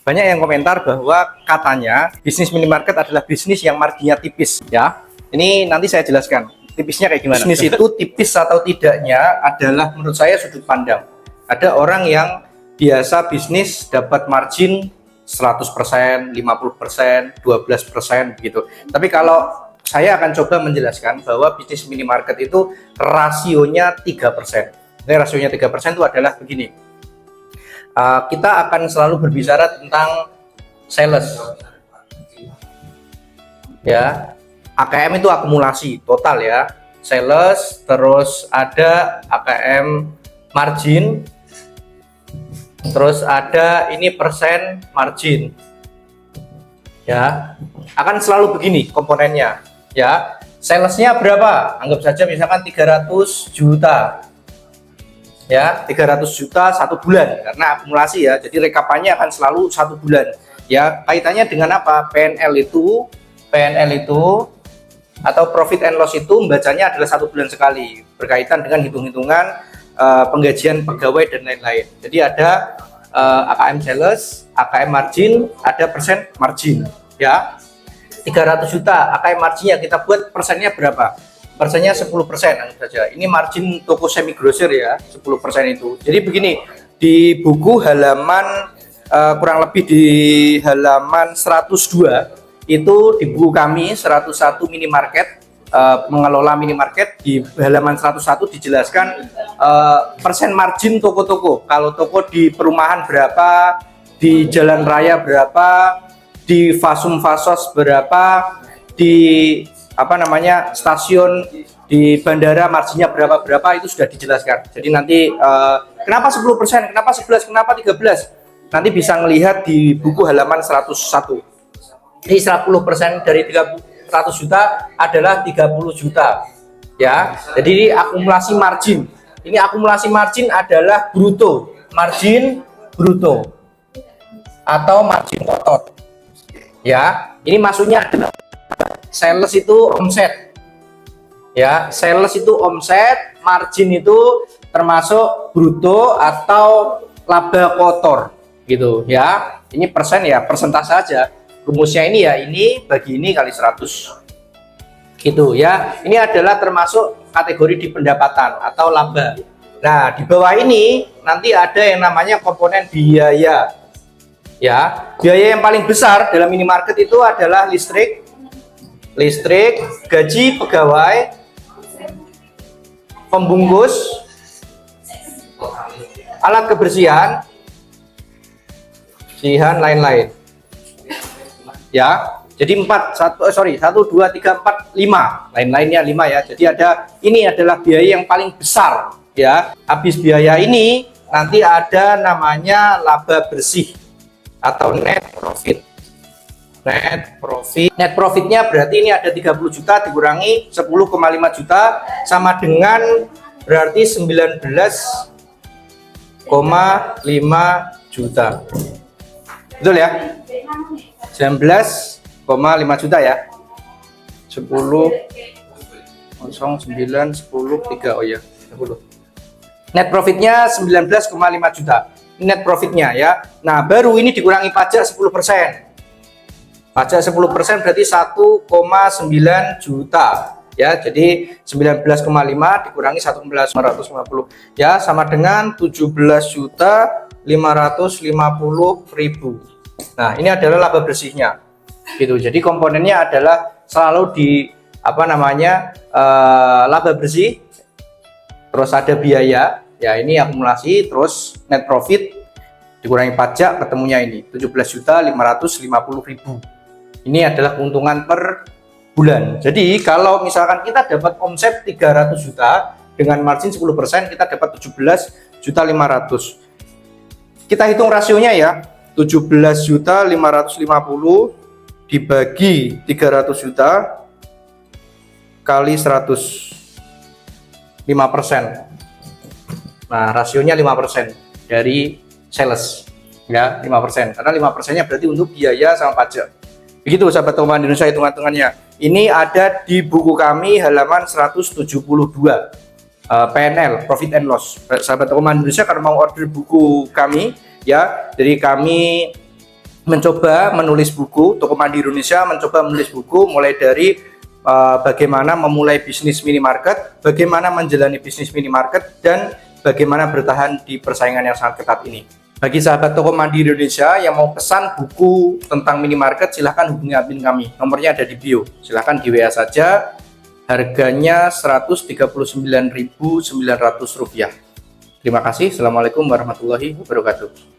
Banyak yang komentar bahwa katanya bisnis minimarket adalah bisnis yang marginnya tipis ya. Ini nanti saya jelaskan tipisnya kayak gimana. Bisnis itu tipis atau tidaknya adalah menurut saya sudut pandang. Ada orang yang biasa bisnis dapat margin 100%, 50%, 12% begitu. Tapi kalau saya akan coba menjelaskan bahwa bisnis minimarket itu rasionya 3%. Ini rasionya 3% itu adalah begini. Kita akan selalu berbicara tentang sales. Ya, AKM itu akumulasi total ya. Sales, terus ada AKM margin, terus ada ini persen margin. Ya, akan selalu begini komponennya. Ya, salesnya berapa? Anggap saja misalkan 300 juta. Ya, 300 juta 1 bulan karena akumulasi ya. Jadi rekapannya akan selalu 1 bulan. Ya, kaitannya dengan apa? PNL itu atau profit and loss itu membacanya adalah 1 bulan sekali, berkaitan dengan hitung-hitungan penggajian pegawai dan lain-lain. Jadi ada AKM sales, AKM margin, ada persen margin. Ya, 300 juta AKM marginnya kita buat persennya berapa? Persennya 10% saja. Ini margin toko semi grosir ya, 10% itu. Jadi begini, di buku halaman kurang lebih di halaman 102 itu di buku kami 101 minimarket, mengelola minimarket, di halaman 101 dijelaskan persen margin toko-toko. Kalau toko di perumahan berapa, di jalan raya berapa, di fasum-fasos berapa, di stasiun di bandara marginnya berapa itu sudah dijelaskan. Jadi nanti kenapa 10%, kenapa 11, kenapa 13, nanti bisa melihat di buku halaman 101. Ini 10% dari 100 juta adalah 30 juta ya. Jadi ini akumulasi margin. Ini akumulasi margin adalah bruto, margin bruto atau margin kotor ya. Ini maksudnya adalah sales itu omset ya, sales itu omset, margin itu termasuk bruto atau laba kotor gitu ya. Ini persen ya, persentase saja. Rumusnya ini ya, ini bagi ini kali 100 gitu ya. Ini adalah termasuk kategori di pendapatan atau laba. Nah, di bawah ini nanti ada yang namanya komponen biaya ya. Biaya yang paling besar dalam minimarket itu adalah listrik, gaji pegawai, pembungkus, alat kebersihan, lain-lain. Ya, jadi 1, 2, 3, 4, 5, lain-lainnya 5 ya. Jadi ini adalah biaya yang paling besar ya. Habis biaya ini nanti ada namanya laba bersih atau net profit. Net profitnya berarti ini ada 30 juta dikurangi 10,5 juta sama dengan berarti 19,5 juta. Betul ya? 19,5 juta ya. 10 0 9 10 3 oh ya 10. Net profitnya 19,5 juta. Net profitnya ya. Nah, baru ini dikurangi pajak 10%. Pajak 10% berarti 1,9 juta ya. Jadi 19,5 dikurangi 1,950 ya, sama dengan 17.550.000. Nah, ini adalah laba bersihnya gitu. Jadi komponennya adalah selalu di laba bersih, terus ada biaya ya, ini akumulasi, terus net profit dikurangi pajak, ketemunya ini 17.550.000. Ini adalah keuntungan per bulan. Jadi kalau misalkan kita dapat omset 300 juta dengan margin 10%, kita dapat 17.500.000. Kita hitung rasionya ya. 17.550.000 dibagi 300 juta kali 100, 5%. Nah, rasionya 5% dari sales ya, 5%. Karena 5%-nya berarti untuk biaya sama pajak. Begitu sahabat Toko Mandiri Indonesia hitung-hitungannya. Ini ada di buku kami halaman 172. PNL, Profit and Loss. Sahabat Toko Mandiri Indonesia kalau mau order buku kami ya, jadi kami mencoba menulis buku, Toko Mandiri Indonesia mencoba menulis buku mulai dari bagaimana memulai bisnis minimarket, bagaimana menjalani bisnis minimarket, dan bagaimana bertahan di persaingan yang sangat ketat ini. Bagi sahabat Toko Mandiri Indonesia yang mau pesan buku tentang minimarket, silahkan hubungi admin kami. Nomornya ada di bio. Silahkan di WA saja. Harganya Rp139.900. Terima kasih. Assalamualaikum warahmatullahi wabarakatuh.